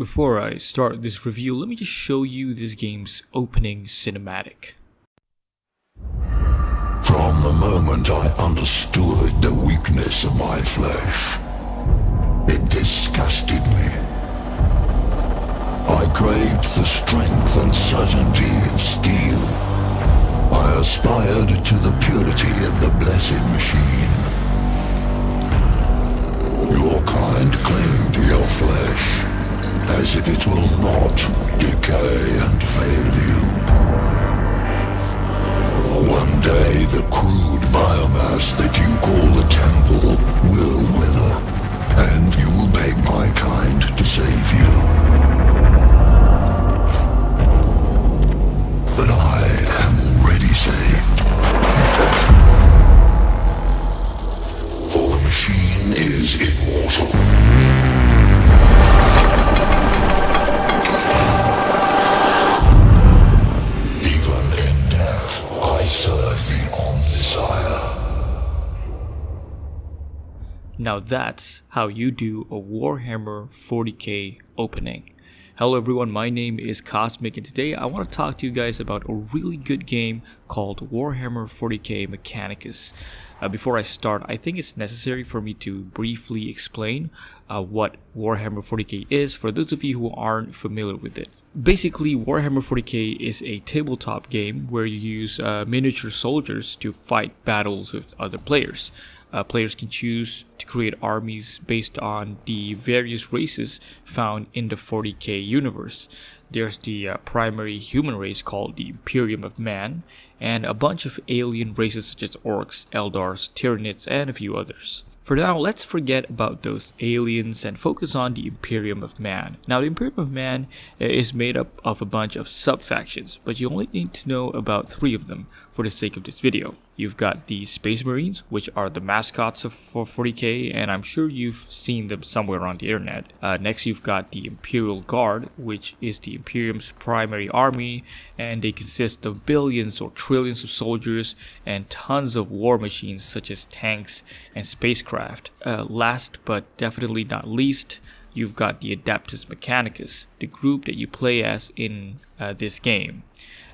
Before I start this review, let me just show you this game's opening cinematic. From the moment I understood the weakness of my flesh, it disgusted me. I craved the strength and certainty of steel. I aspired to the purity of the blessed machine. Your kind cling to your flesh, as if it will not decay and fail you. One day the crude biomass that you call the temple will wither, and you will beg my kind to save you. But I am already saved. For the machine is immortal. I serve the Omnisire. Now that's how you do a Warhammer 40K opening. Hello everyone, my name is Kosmik, and today I want to talk to you guys about a really good game called Warhammer 40K Mechanicus. Before I start, I think it's necessary for me to briefly explain what Warhammer 40K is for those of you who aren't familiar with it. Basically, Warhammer 40K is a tabletop game where you use miniature soldiers to fight battles with other players. Players can choose to create armies based on the various races found in the 40K universe. There's the primary human race called the Imperium of Man, and a bunch of alien races such as Orcs, Eldars, Tyranids, and a few others. For now, let's forget about those aliens and focus on the Imperium of Man. Now, the Imperium of Man is made up of a bunch of sub-factions, but you only need to know about 3 of them for the sake of this video. You've got the Space Marines, which are the mascots for 40K, and I'm sure you've seen them somewhere on the internet. Next, you've got the Imperial Guard, which is the Imperium's primary army, and they consist of billions or trillions of soldiers and tons of war machines such as tanks and spacecraft. Last but definitely not least, you've got the Adeptus Mechanicus, the group that you play as in this game.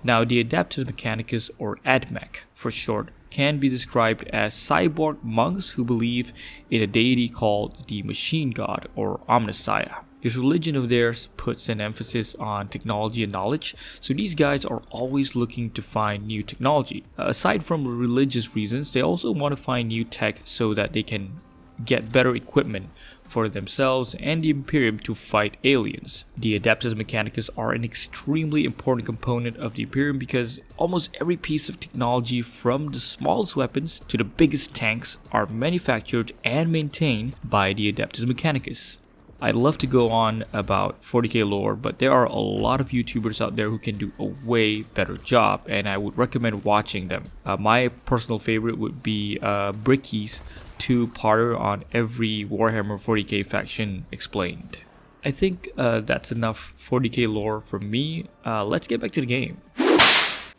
Now, the Adeptus Mechanicus, or AdMech for short, can be described as cyborg monks who believe in a deity called the Machine God, or Omnisire. This religion of theirs puts an emphasis on technology and knowledge, so these guys are always looking to find new technology. Aside from religious reasons, they also want to find new tech so that they can get better equipment for themselves and the Imperium to fight aliens. The Adeptus Mechanicus are an extremely important component of the Imperium because almost every piece of technology, from the smallest weapons to the biggest tanks, are manufactured and maintained by the Adeptus Mechanicus. I'd love to go on about 40K lore, but there are a lot of YouTubers out there who can do a way better job, and I would recommend watching them. My personal favorite would be Bricky's 2-parter on every Warhammer 40K faction explained. I think that's enough 40K lore from me. Let's get back to the game.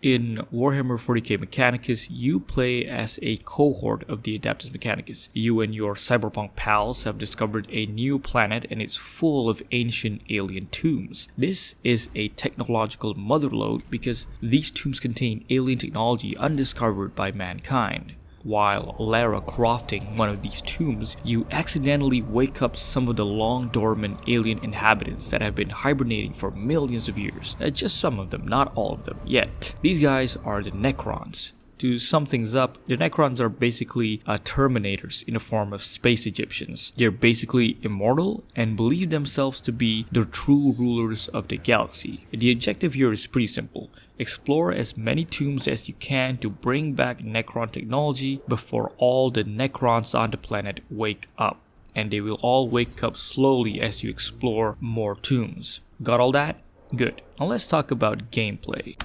In Warhammer 40K Mechanicus, you play as a cohort of the Adeptus Mechanicus. You and your cyberpunk pals have discovered a new planet, and it's full of ancient alien tombs. This is a technological motherlode because these tombs contain alien technology undiscovered by mankind. While Lara crafting one of these tombs, you accidentally wake up some of the long dormant alien inhabitants that have been hibernating for millions of years. Just some of them, not all of them yet. These guys are the Necrons. To sum things up, the Necrons are basically Terminators in the form of space Egyptians. They're basically immortal and believe themselves to be the true rulers of the galaxy. The objective here is pretty simple. Explore as many tombs as you can to bring back Necron technology before all the Necrons on the planet wake up. And they will all wake up slowly as you explore more tombs. Got all that? Good. Now let's talk about gameplay.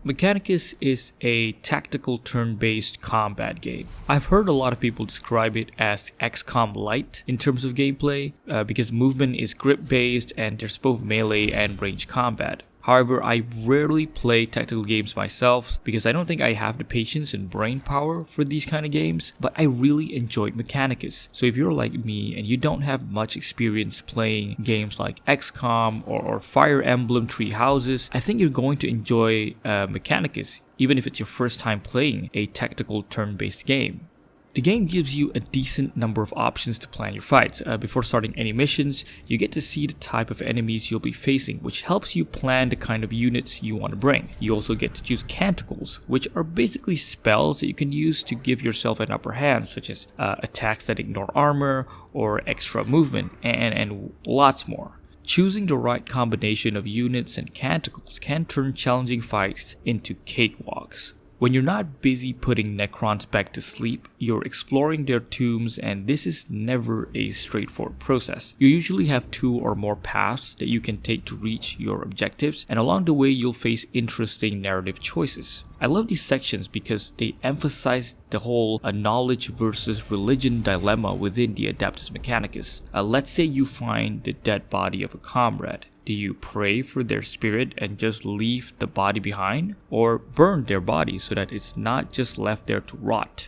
Mechanicus is a tactical turn-based combat game. I've heard a lot of people describe it as XCOM Lite in terms of gameplay because movement is grip-based and there's both melee and range combat. However, I rarely play tactical games myself because I don't think I have the patience and brain power for these kind of games, but I really enjoyed Mechanicus. So if you're like me and you don't have much experience playing games like XCOM or Fire Emblem Three Houses, I think you're going to enjoy Mechanicus, even if it's your first time playing a tactical turn-based game. The game gives you a decent number of options to plan your fights. Before starting any missions, you get to see the type of enemies you'll be facing, which helps you plan the kind of units you want to bring. You also get to choose canticles, which are basically spells that you can use to give yourself an upper hand, such as attacks that ignore armor or extra movement, and lots more. Choosing the right combination of units and canticles can turn challenging fights into cakewalks. When you're not busy putting Necrons back to sleep, you're exploring their tombs, and this is never a straightforward process. You usually have 2 or more paths that you can take to reach your objectives, and along the way you'll face interesting narrative choices. I love these sections because they emphasize the whole knowledge versus religion dilemma within the Adeptus Mechanicus. Let's say you find the dead body of a comrade. Do you pray for their spirit and just leave the body behind? Or burn their body so that it's not just left there to rot?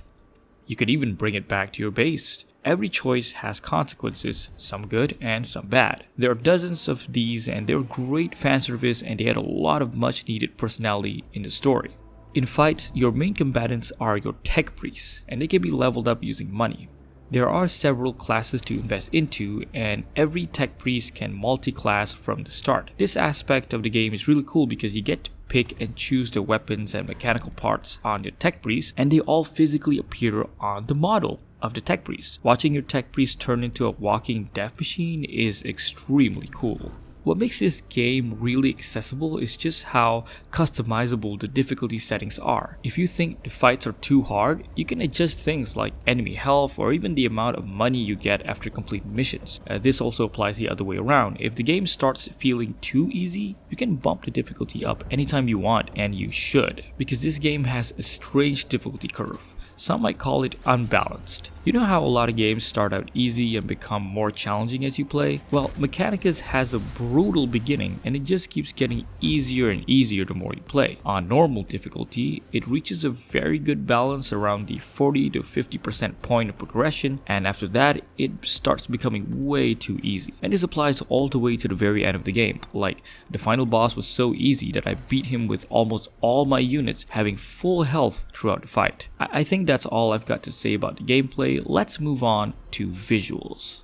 You could even bring it back to your base. Every choice has consequences, some good and some bad. There are dozens of these and they're great fan service, and they had a lot of much needed personality in the story. In fights, your main combatants are your tech priests, and they can be leveled up using money. There are several classes to invest into, and every tech priest can multi-class from the start. This aspect of the game is really cool because you get to pick and choose the weapons and mechanical parts on your tech priest, and they all physically appear on the model of the tech priest. Watching your tech priest turn into a walking death machine is extremely cool. What makes this game really accessible is just how customizable the difficulty settings are. If you think the fights are too hard, you can adjust things like enemy health or even the amount of money you get after completing missions. This also applies the other way around. If the game starts feeling too easy, you can bump the difficulty up anytime you want, and you should, because this game has a strange difficulty curve. Some might call it unbalanced. You know how a lot of games start out easy and become more challenging as you play? Well, Mechanicus has a brutal beginning, and it just keeps getting easier and easier the more you play. On normal difficulty, it reaches a very good balance around the 40 to 50% point of progression, and after that, it starts becoming way too easy. And this applies all the way to the very end of the game. Like, the final boss was so easy that I beat him with almost all my units having full health throughout the fight. I think that's all I've got to say about the gameplay. Let's move on to visuals.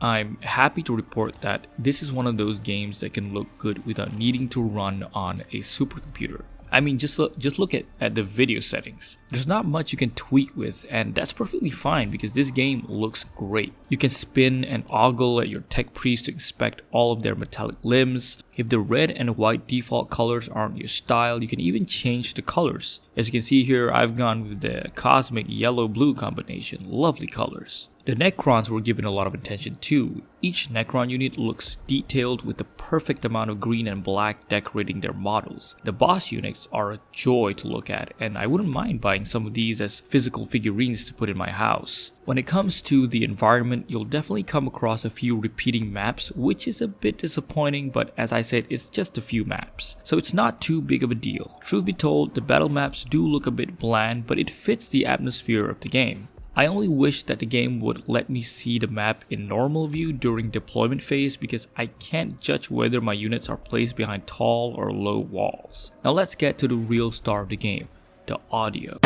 I'm happy to report that this is one of those games that can look good without needing to run on a supercomputer. I mean, just look at the video settings. There's not much you can tweak with, and that's perfectly fine because this game looks great. You can spin and ogle at your tech priest to inspect all of their metallic limbs. If the red and white default colors aren't your style, you can even change the colors. As you can see here, I've gone with the Kosmik yellow-blue combination. Lovely colors. The Necrons were given a lot of attention too. Each Necron unit looks detailed with the perfect amount of green and black decorating their models. The boss units are a joy to look at, and I wouldn't mind buying some of these as physical figurines to put in my house. When it comes to the environment, you'll definitely come across a few repeating maps, which is a bit disappointing, but as I said, it's just a few maps, so it's not too big of a deal. Truth be told, the battle maps do look a bit bland, but it fits the atmosphere of the game. I only wish that the game would let me see the map in normal view during deployment phase because I can't judge whether my units are placed behind tall or low walls. Now let's get to the real star of the game, the audio.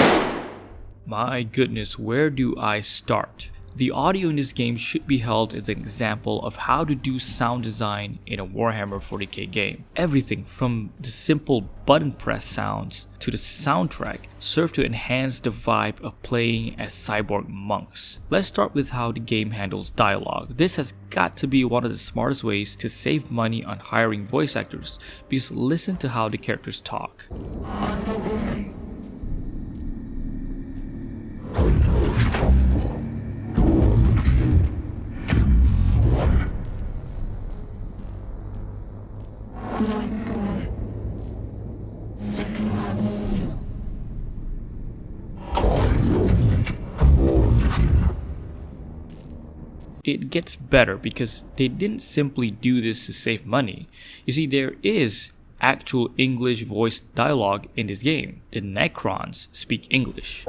My goodness, where do I start? The audio in this game should be held as an example of how to do sound design in a Warhammer 40K game. Everything from the simple button press sounds to the soundtrack serve to enhance the vibe of playing as cyborg monks. Let's start with how the game handles dialogue. This has got to be one of the smartest ways to save money on hiring voice actors, because listen to how the characters talk. it gets better because they didn't simply do this to save money. You see, there is actual English voice dialogue in this game. The Necrons speak English.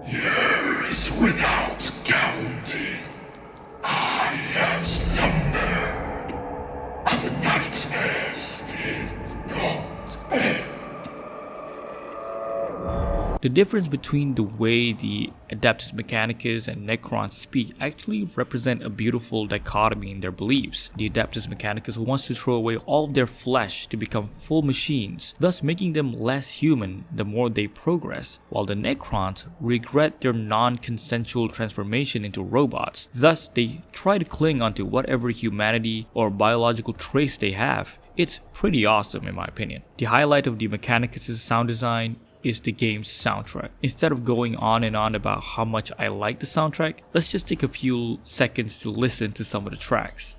Years without counting, I have slumbered, and the nightmares did not end. The difference between the way the Adeptus Mechanicus and Necrons speak actually represent a beautiful dichotomy in their beliefs. The Adeptus Mechanicus wants to throw away all of their flesh to become full machines, thus making them less human the more they progress, while the Necrons regret their non-consensual transformation into robots, thus they try to cling onto whatever humanity or biological trace they have. It's pretty awesome in my opinion. The highlight of the Mechanicus' sound design is the game's soundtrack. Instead of going on and on about how much I like the soundtrack, let's just take a few seconds to listen to some of the tracks.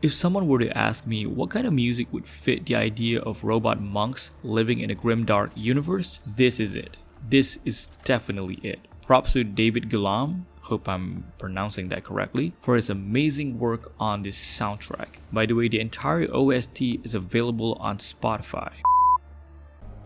If someone were to ask me what kind of music would fit the idea of robot monks living in a grimdark universe, this is it. This is definitely it. Props to David Gulam, hope I'm pronouncing that correctly, for his amazing work on this soundtrack. By the way, the entire OST is available on Spotify.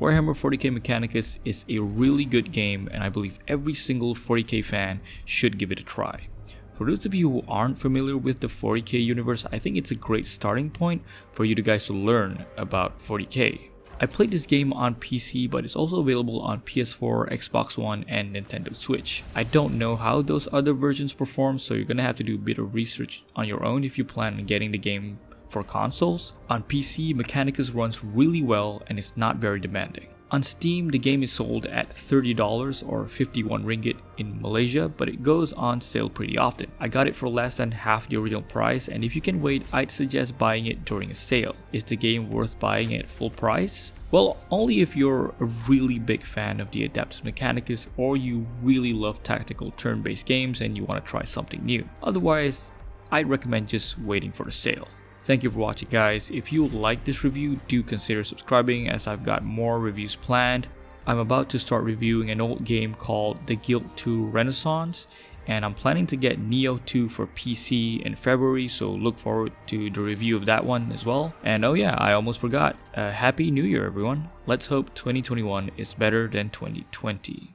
Warhammer 40K Mechanicus is a really good game, and I believe every single 40K fan should give it a try. For those of you who aren't familiar with the 40K universe, I think it's a great starting point for you guys to learn about 40K. I played this game on PC, but it's also available on PS4, Xbox One, and Nintendo Switch. I don't know how those other versions perform, so you're gonna have to do a bit of research on your own if you plan on getting the game for consoles. On PC, Mechanicus runs really well and it's not very demanding. On Steam, the game is sold at $30 or 51 ringgit in Malaysia, but it goes on sale pretty often. I got it for less than half the original price, and if you can wait, I'd suggest buying it during a sale. Is the game worth buying at full price? Well, only if you're a really big fan of the Adeptus Mechanicus or you really love tactical turn-based games and you want to try something new. Otherwise, I'd recommend just waiting for the sale. Thank you for watching, guys. If you like this review, do consider subscribing as I've got more reviews planned. I'm about to start reviewing an old game called The Guild 2 Renaissance, and I'm planning to get Neo 2 for PC in February, so look forward to the review of that one as well. And oh yeah, I almost forgot. Happy New Year, everyone. Let's hope 2021 is better than 2020.